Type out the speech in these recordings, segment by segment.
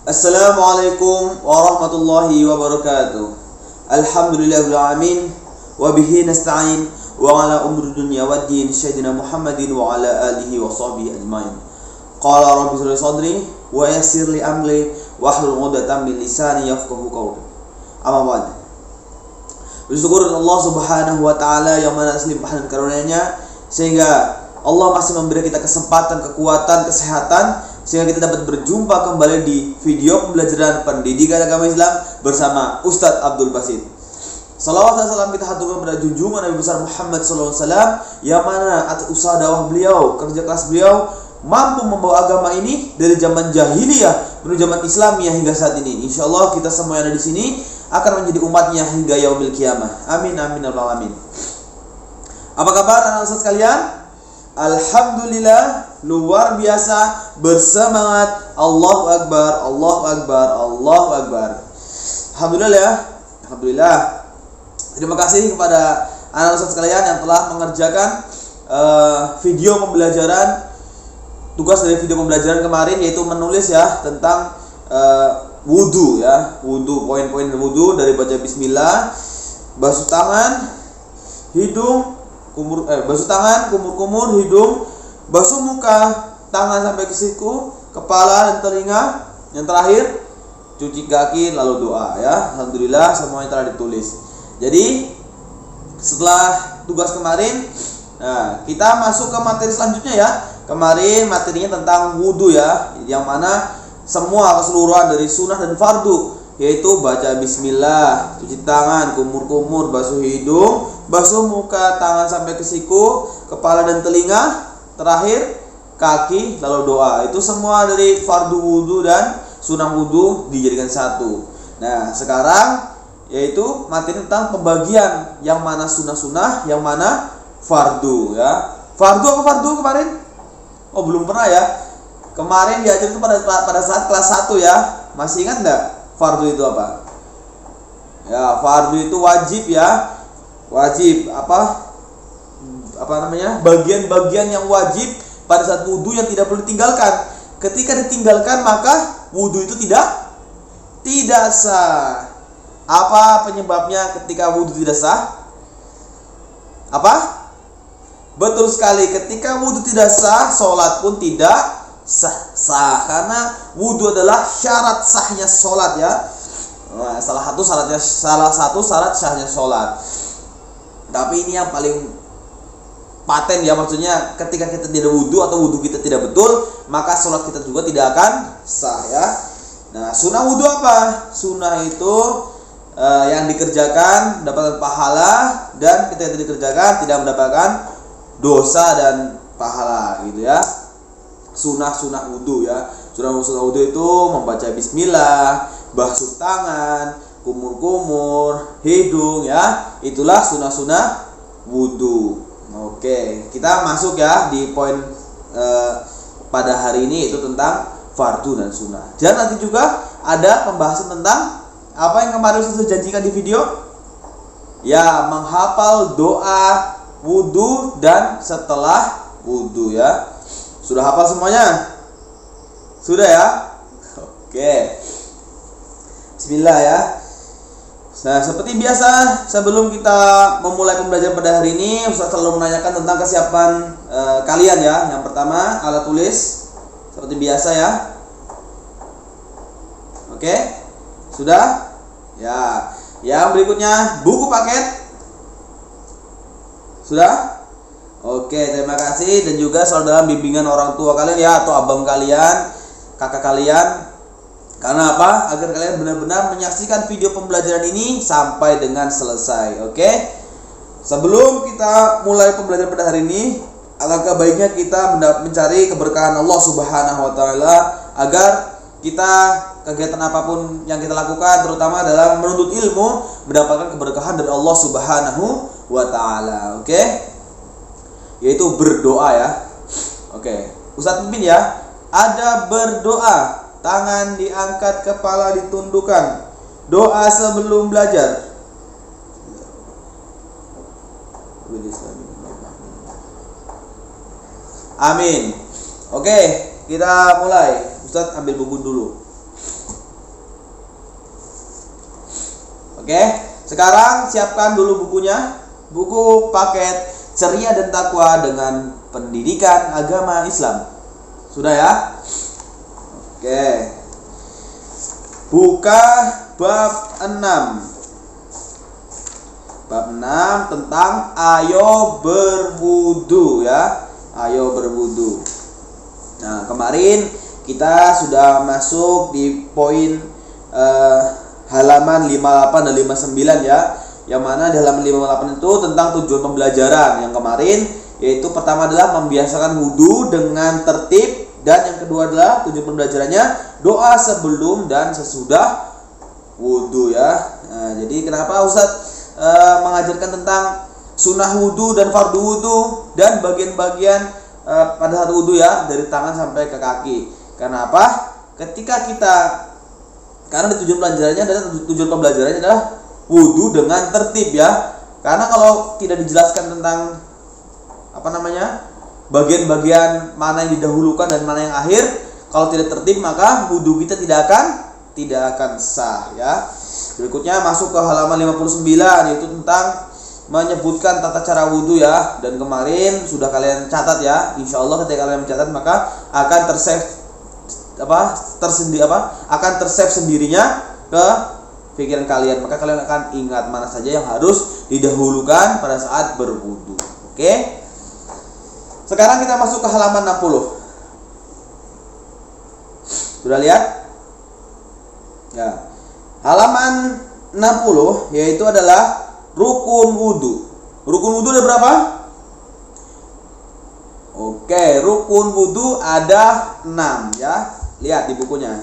Assalamualaikum warahmatullahi wabarakatuh. Alhamdulillahirabbil alamin wa bihi nasta'in wa ala umuri dunya waddin sayyidina Muhammadin wa ala alihi wa sahbihi ajmain. Qala rabbi shrah li sadri wa yassir li amri wahlul 'uqdatam min lisani yafqahu qawli. Amma ba'd. Bersyukur Allah Subhanahu wa taala yang mana asli limpahan karunia-Nya sehingga Allah masih memberi kita kesempatan, kekuatan, kesehatan sehingga kita dapat berjumpa kembali di video pembelajaran pendidikan agama Islam bersama Ustadz Abdul Basit. Salawat dan salam kita haturkan kepada junjungan Nabi besar Muhammad SAW yang mana atas usaha dakwah beliau, kerja keras beliau mampu membawa agama ini dari zaman jahiliyah menuju zaman Islamiyah hingga saat ini. Insya Allah kita semua yang ada di sini akan menjadi umatnya hingga yaumil qiyamah. Amin amin ya rabbal alamin. Apa kabar anak ustaz sekalian? Alhamdulillah, luar biasa, bersemangat. Allahu Akbar, Allahu Akbar, Allahu Akbar. Alhamdulillah ya, Alhamdulillah. Terima kasih kepada anak ustaz sekalian yang telah mengerjakan video pembelajaran. Tugas dari video pembelajaran kemarin yaitu menulis ya tentang wudu ya, wudu, poin-poin wudu dari baca bismillah, basuh tangan, hidung, basuh tangan, kumur-kumur, hidung, basuh muka, tangan sampai ke siku, kepala dan telinga. Yang terakhir cuci kaki lalu doa ya. Alhamdulillah semuanya telah ditulis. Jadi setelah tugas kemarin, nah, kita masuk ke materi selanjutnya ya. Kemarin materinya tentang wudu ya, yang mana semua keseluruhan dari sunnah dan fardu, yaitu baca bismillah, cuci tangan, kumur-kumur, basuh hidung, basuh muka, tangan sampai ke siku, kepala dan telinga, terakhir kaki lalu doa. Itu semua dari fardu wudu dan sunnah wudu dijadikan satu. Nah sekarang yaitu materi tentang pembagian yang mana sunnah-sunnah, yang mana fardu ya. Fardu apa fardu kemarin? Oh belum pernah ya. Kemarin diajar itu pada saat kelas 1 ya. Masih ingat enggak fardu itu apa? Ya, fardu itu wajib ya. Wajib apa namanya? Bagian-bagian yang wajib pada saat wudu yang tidak perlu ditinggalkan. Ketika ditinggalkan maka wudu itu tidak sah. Apa penyebabnya ketika wudu tidak sah? Apa? Betul sekali, ketika wudu tidak sah, sholat pun tidak sah. Karena wudu adalah syarat sahnya sholat ya. Nah, salah satu syarat sahnya sholat. Tapi ini yang paling paten ya, maksudnya ketika kita tidak wudu atau wudu kita tidak betul, maka sholat kita juga tidak akan sah ya. Nah, sunnah wudu apa? Sunnah itu yang dikerjakan mendapatkan pahala, dan ketika tidak dikerjakan tidak mendapatkan dosa dan pahala gitu ya. Sunnah wudu ya. Sunnah wudu itu membaca bismillah, basuh tangan, kumur-kumur, hidung ya. Itulah sunnah wudu. Oke, kita masuk ya di poin pada hari ini, itu tentang fardu dan sunnah. Dan nanti juga ada pembahasan tentang apa yang kemarin saya janjikan di video ya, menghafal doa wudu dan setelah wudu ya. Sudah hafal semuanya? Sudah ya? Oke. Bismillah ya. Nah, seperti biasa sebelum kita memulai pembelajaran pada hari ini, Ustaz selalu menanyakan tentang kesiapan kalian ya. Yang pertama, alat tulis seperti biasa ya. Oke? Sudah? Ya. Yang berikutnya, buku paket. Sudah? Oke, terima kasih. Dan juga selalu dalam bimbingan orang tua kalian ya, atau abang kalian, kakak kalian. Karena apa? Agar kalian benar-benar menyaksikan video pembelajaran ini sampai dengan selesai. Oke? Sebelum kita mulai pembelajaran pada hari ini, alangkah baiknya kita mencari keberkahan Allah Subhanahu wa taala, agar kita kegiatan apapun yang kita lakukan, terutama dalam menuntut ilmu, mendapatkan keberkahan dari Allah Subhanahu wa taala. Oke? Yaitu berdoa ya. Oke. Ustaz pimpin ya. Ada berdoa, tangan diangkat, kepala ditundukkan. Doa sebelum belajar. Amin. Oke, kita mulai. Ustaz ambil buku dulu. Oke, sekarang siapkan dulu bukunya. Buku paket Ceria dan Takwa dengan pendidikan agama Islam. Sudah ya? Oke. Buka bab 6. Bab 6 tentang ayo berwudu ya. Ayo berwudu. Nah, kemarin kita sudah masuk di poin halaman 58 dan 59 ya. Yang mana di halaman 58 itu tentang tujuan pembelajaran. Yang kemarin yaitu pertama adalah membiasakan wudu dengan tertib, dan yang kedua adalah tujuan pembelajarannya doa sebelum dan sesudah wudu ya. Nah, jadi kenapa Ustadz mengajarkan tentang sunnah wudu dan fardu wudu dan bagian-bagian pada saat wudu ya, dari tangan sampai ke kaki. Karena apa? Karena tujuan pembelajarannya adalah wudu dengan tertib ya. Karena kalau tidak dijelaskan tentang bagian-bagian mana yang didahulukan dan mana yang akhir, kalau tidak tertib maka wudu kita tidak akan sah ya. Berikutnya masuk ke halaman 59, yaitu tentang menyebutkan tata cara wudu ya. Dan kemarin sudah kalian catat ya. Insya Allah ketika kalian mencatat maka akan tersave sendirinya ke pikiran kalian. Maka kalian akan ingat mana saja yang harus didahulukan pada saat berwudu. Oke. Sekarang kita masuk ke halaman 60. Sudah lihat? Ya. Halaman 60 yaitu adalah rukun wudu. Rukun wudu ada berapa? Oke, rukun wudu ada 6 ya. Lihat di bukunya.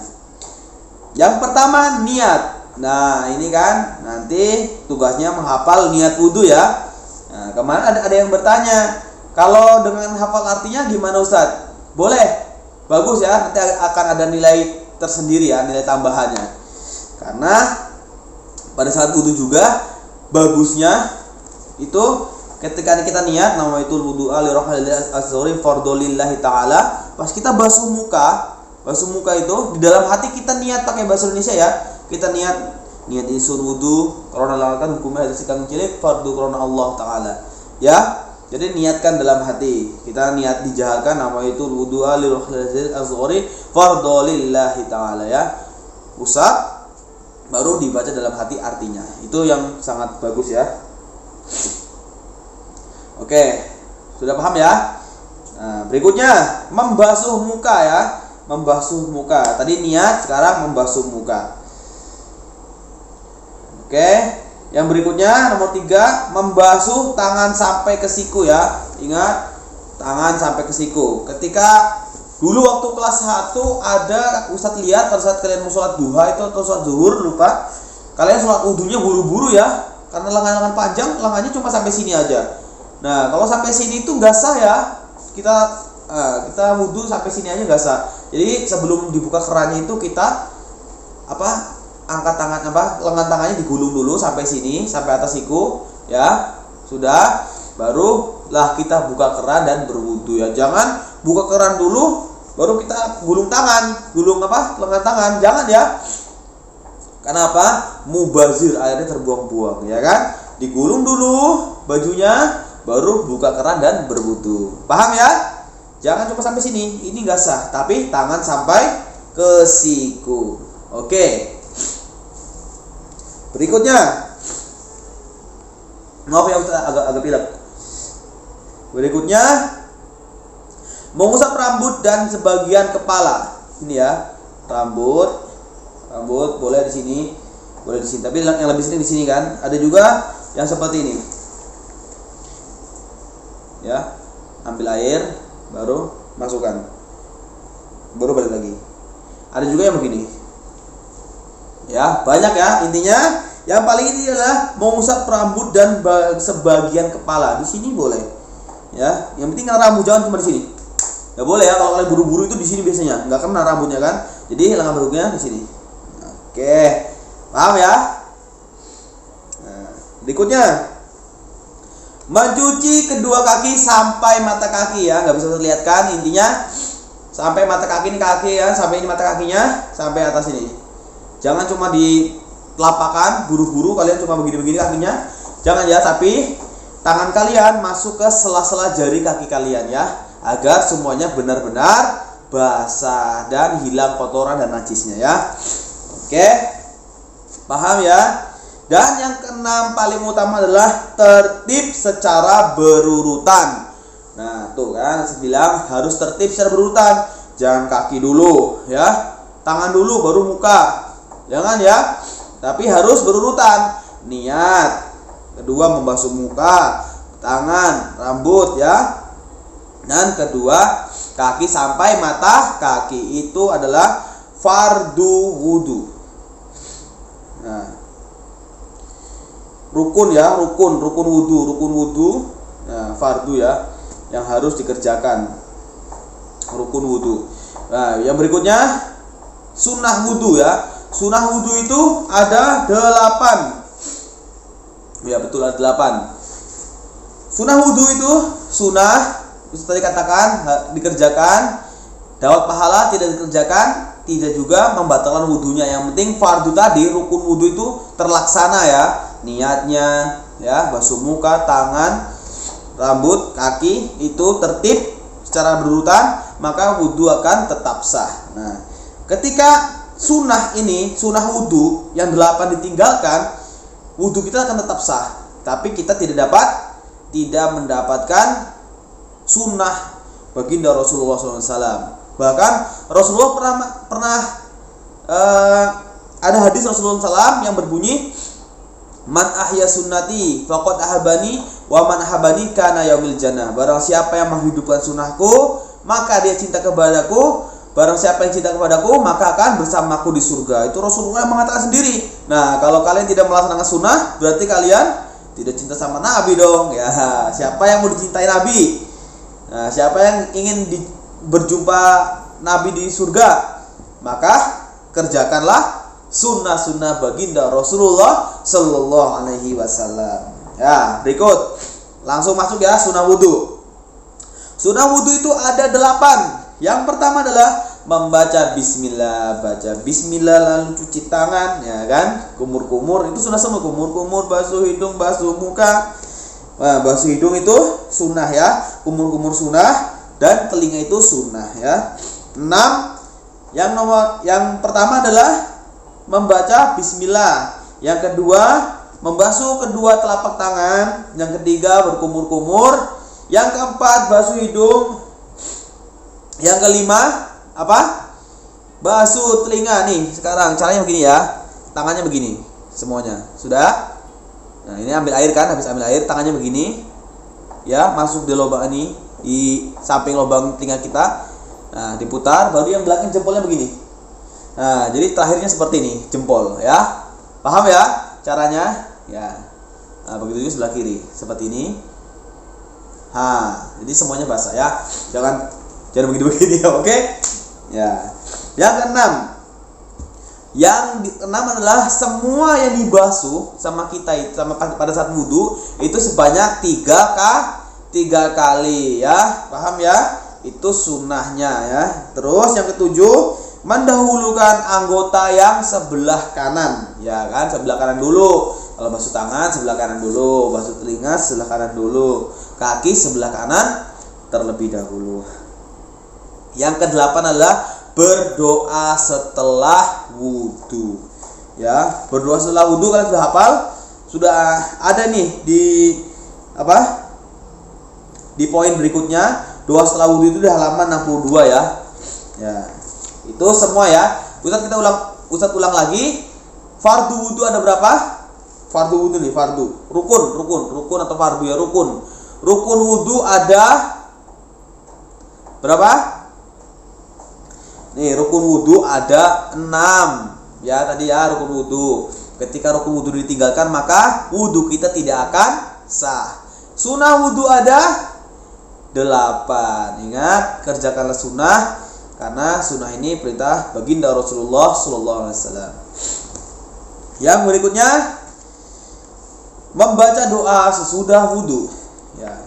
Yang pertama niat. Nah, ini kan nanti tugasnya menghafal niat wudu ya. Nah, kemarin ada yang bertanya, kalau dengan hafal artinya gimana Ustadz? Boleh. Bagus ya, nanti akan ada nilai tersendiri ya, nilai tambahannya. Karena pada saat wudu juga bagusnya itu ketika kita niat nawaitul wudu'a li rahmatil azhari fardholillahi taala, pas kita basuh muka itu di dalam hati kita niat pakai bahasa Indonesia ya. Kita niat isun wudu karena lakukan hukumnya hadis kang cilik fardu karena Allah taala. Ya. Jadi niatkan dalam hati. Kita niat dijaharkan nawaitul wudu'a li rahmatil azhari fardholillahi taala ya. Usap baru dibaca dalam hati artinya. Itu yang sangat bagus ya. Oke, sudah paham ya? Nah, berikutnya membasuh muka ya. Membasuh muka. Tadi niat, sekarang membasuh muka. Oke, yang berikutnya nomor 3, membasuh tangan sampai ke siku ya. Ingat, tangan sampai ke siku. Ketika dulu waktu kelas 1 ada Ustadz lihat pada saat kalian mau sholat duha itu atau sholat zuhur lupa, kalian sholat wudunya buru-buru ya, karena lengan-lengan panjang, lengannya cuma sampai sini aja. Nah, kalau sampai sini itu nggak sah ya. Kita wudu sampai sini aja nggak sah. Jadi sebelum dibuka kerannya itu kita angkat tangan lengan tangannya digulung dulu sampai sini, sampai atas siku ya. Sudah, barulah kita buka keran dan berwudu ya. Jangan buka keran dulu baru kita gulung tangan, lengan tangan, jangan ya. Kenapa? Mubazir, airnya terbuang-buang ya kan. Digulung dulu bajunya, baru buka keran dan berwudu. Paham ya? Jangan cuma sampai sini, ini nggak sah. Tapi tangan sampai ke siku. Oke. Berikutnya, maaf ya agak pilek. Berikutnya, mengusap rambut dan sebagian kepala. Ini ya, rambut boleh di sini, tapi yang lebih sering di sini kan. Ada juga yang seperti ini. Ya, ambil air, baru masukkan, baru balik lagi. Ada juga yang begini. Ya, banyak ya. Intinya, yang paling ini adalah mengusap rambut dan sebagian kepala. Di sini boleh. Ya, yang penting rambut jangan cuma di sini. Nggak boleh ya, kalau kalian buru-buru itu di sini biasanya nggak kena rambutnya kan. Jadi lengan berikutnya di sini. Oke, paham ya? Nah, berikutnya mencuci kedua kaki sampai mata kaki ya, nggak bisa terlihat kan. Intinya sampai mata kaki ini kaki ya, sampai ini mata kakinya sampai atas ini. Jangan cuma di telapakan, buru-buru kalian cuma begini-begini kakinya. Jangan ya, tapi tangan kalian masuk ke sela-sela jari kaki kalian ya, agar semuanya benar-benar basah dan hilang kotoran dan najisnya ya. Oke, paham ya? Dan yang keenam paling utama adalah tertib secara berurutan. Nah tuh kan saya bilang harus tertib secara berurutan. Jangan kaki dulu ya, tangan dulu baru muka. Jangan ya, tapi harus berurutan. Niat, kedua membasuh muka, tangan, rambut ya. Dan kedua kaki sampai mata kaki itu adalah fardu wudu. Nah, rukun ya, rukun wudu. Nah, fardu ya, yang harus dikerjakan. Rukun wudu. Nah, yang berikutnya sunnah wudu ya. Sunnah wudu itu ada 8. Ya betul, ada 8. Sunnah wudu itu sunnah, itu tadi katakan dikerjakan, dapat pahala, tidak dikerjakan tidak juga membatalkan wudunya. Yang penting fardu tadi, rukun wudu itu terlaksana ya. Niatnya ya, basuh muka, tangan, rambut, kaki itu tertib secara berurutan, maka wudu akan tetap sah. Nah, ketika sunnah ini, sunnah wudu yang 8 ditinggalkan, wudu kita akan tetap sah, tapi kita tidak mendapatkan sunnah baginda Rasulullah SAW. Bahkan Rasulullah pernah ada hadis Rasulullah SAW yang berbunyi, man ahya sunnati faqad ahabani wa man ahabani kana yaumil jannah. Barang siapa yang menghidupkan sunnahku, maka dia cinta kepadaku. Barang siapa yang cinta kepadaku, maka akan bersamaku di surga. Itu Rasulullah yang mengatakan sendiri. Nah, kalau kalian tidak melaksanakan sunnah, berarti kalian tidak cinta sama Nabi dong. Ya, siapa yang mau dicintai Nabi? Nah, siapa yang ingin berjumpa Nabi di surga? Maka kerjakanlah sunnah-sunnah baginda Rasulullah Sallallahu Alaihi Wasallam. Ya, berikut langsung masuk ya, sunnah wudu. Sunnah wudu itu ada 8. Yang pertama adalah membaca bismillah, baca bismillah lalu cuci tangan, ya kan? Kumur-kumur itu sunnah semua, kumur-kumur, basuh hidung, basuh muka. Nah, basuh hidung itu sunnah ya, kumur-kumur sunnah, dan telinga itu sunnah ya. 6. Yang pertama adalah membaca bismillah. Yang kedua, membasuh kedua telapak tangan. Yang ketiga, berkumur-kumur. Yang keempat, basuh hidung. Yang kelima, apa? Basuh telinga nih. Sekarang caranya begini ya. Tangannya begini semuanya. Sudah? Nah, ini ambil air kan, habis ambil air tangannya begini. Ya, masuk di lubang ini, di samping lubang telinga kita. Nah, diputar, baru yang belakang jempolnya begini. Nah, jadi terakhirnya seperti ini, jempol ya. Paham ya caranya? Ya. Nah, begitu juga sebelah kiri, seperti ini. Jadi semuanya basah ya. Jangan begini-begini ya, oke? Ya. Yang keenam. Yang keenam adalah semua yang dibasuh sama kita pada saat wudu itu sebanyak 3 kali ya. Paham ya? Itu sunnahnya ya. Terus yang ketujuh, mendahulukan anggota yang sebelah kanan, ya kan? Sebelah kanan dulu. Kalau basuh tangan sebelah kanan dulu, basuh telinga sebelah kanan dulu, kaki sebelah kanan terlebih dahulu. Yang ke-8 adalah berdoa setelah wudu. Ya, berdoa setelah wudu kalian sudah hafal? Sudah ada nih di Di poin berikutnya, doa setelah wudu itu di halaman 62 ya. Ya. Itu semua ya. Ustaz ulang lagi. Fardu wudu ada berapa? Fardu wudu nih, fardu. Rukun atau fardu ya, rukun. Rukun wudu ada berapa? Nih, rukun wudu ada 6. Ya, tadi ya rukun wudu. Ketika rukun wudu ditinggalkan, maka wudu kita tidak akan sah. Sunnah wudu ada 8. Ingat, kerjakanlah sunnah, karena sunnah ini perintah baginda Rasulullah Sallallahu Alaihi Wasallam. Yang berikutnya, membaca doa sesudah wudu. Ya.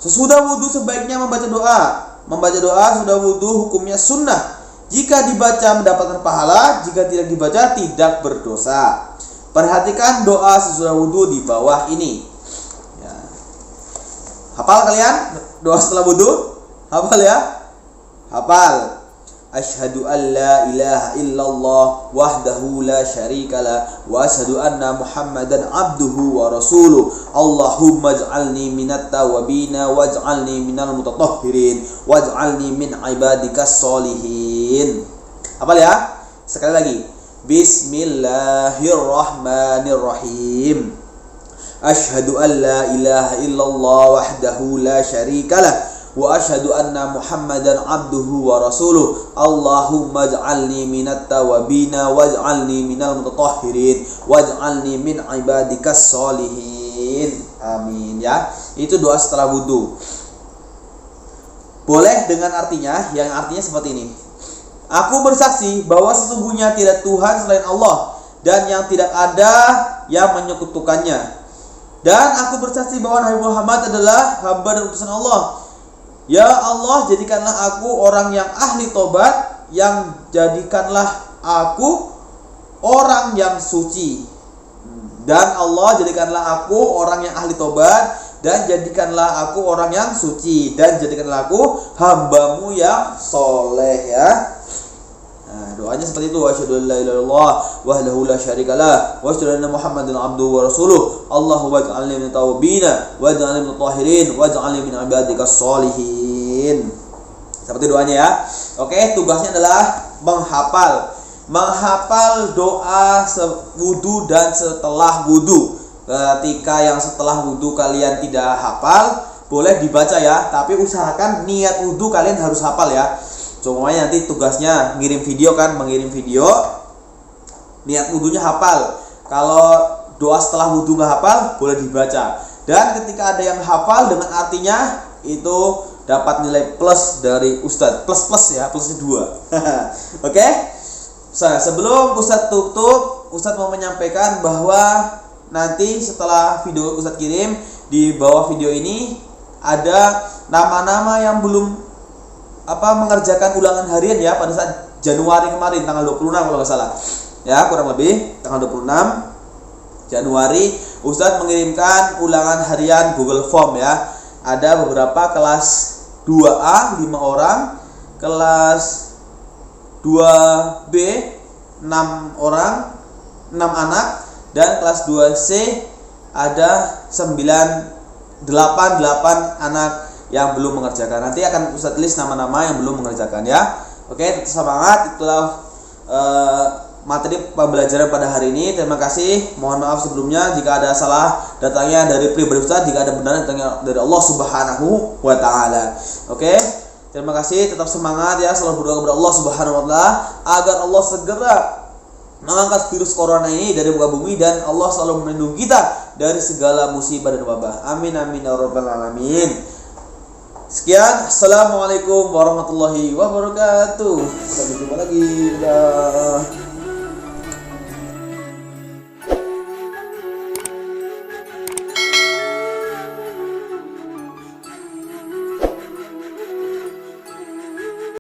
Sesudah wudu sebaiknya membaca doa. Membaca doa sudah wudu hukumnya sunnah. Jika dibaca mendapatkan pahala, jika tidak dibaca tidak berdosa. Perhatikan doa sesudah wudu di bawah ini. Ya. Hafal kalian doa setelah wudu? Hafal ya? Hafal. Asyhadu an la ilaha illallah wahdahu la syarikalah wa asyhadu anna Muhammadan abduhu wa rasuluh. Allahumma ij'alni minat tawabina waj'alni minal mutatahhirin waj'alni min ibadikas solihin. Hafal ya? Sekali lagi. Bismillahirrahmanirrahim. Asyhadu an la ilaha illallah wahdahu la syarikalah wa asyhadu anna Muhammadan abduhu wa rasuluh. Allahumma ij'alni minat tawabina waj'alni minal mutatahhirin waj'alni min ibadikas solihin. Amin ya. Itu doa setelah wudu. Boleh dengan artinya, yang artinya seperti ini. Aku bersaksi bahwa sesungguhnya tidak Tuhan selain Allah dan yang tidak ada yang menyekutukannya. Dan aku bersaksi bahwa Nabi Muhammad adalah hamba dan utusan Allah. Ya Allah, jadikanlah aku orang yang ahli tobat, yang jadikanlah aku orang yang suci. Dan Allah, jadikanlah aku orang yang ahli tobat, dan jadikanlah aku orang yang suci, dan jadikanlah aku hambamu yang soleh ya. Nah, doanya seperti itu. Asyhadu an la ilaha illallah wahdahu la syarikalah wa asyhadu anna Muhammadan abduhu wa rasuluh. Allahumma ij'alni minat tawabina waj'alni minat mutahhirin waj'alni min ibadikas solihin. Seperti doanya ya. Oke, tugasnya adalah menghafal doa wudu dan setelah wudu. Ketika yang setelah wudu kalian tidak hafal, boleh dibaca ya, tapi usahakan niat wudu kalian harus hafal ya. Semuanya nanti tugasnya mengirim video, niat wudunya hafal. Kalau doa setelah wudu nggak hafal, boleh dibaca. Dan ketika ada yang hafal dengan artinya, itu dapat nilai plus dari Ustadz. Plus ya, plusnya 2. Oke? Sebelum Ustadz tutup, Ustadz mau menyampaikan bahwa nanti setelah video Ustadz kirim, di bawah video ini ada nama-nama yang belum mengerjakan ulangan harian ya pada saat Januari kemarin tanggal 26 kalau nggak salah ya, kurang lebih tanggal 26 Januari Ustadz mengirimkan ulangan harian Google Form ya. Ada beberapa kelas 2A 5 orang, kelas 2B 6 orang 6 anak, dan kelas 2C ada 8 anak yang belum mengerjakan. Nanti akan Ustadz tulis nama-nama yang belum mengerjakan ya. Oke, tetap semangat. Itulah materi pembelajaran pada hari ini. Terima kasih. Mohon maaf sebelumnya jika ada salah datangnya dari pribadi Ustadz, jika ada benar datangnya dari Allah Subhanahu wa taala. Oke. Terima kasih, tetap semangat ya. Selalu berdoa kepada Allah Subhanahu wa taala agar Allah segera mengangkat virus corona ini dari muka bumi, dan Allah selalu melindungi kita dari segala musibah dan wabah. Amin amin ya rabbal alamin. Sekian, assalamualaikum warahmatullahi wabarakatuh. Sampai jumpa lagi. Dadah.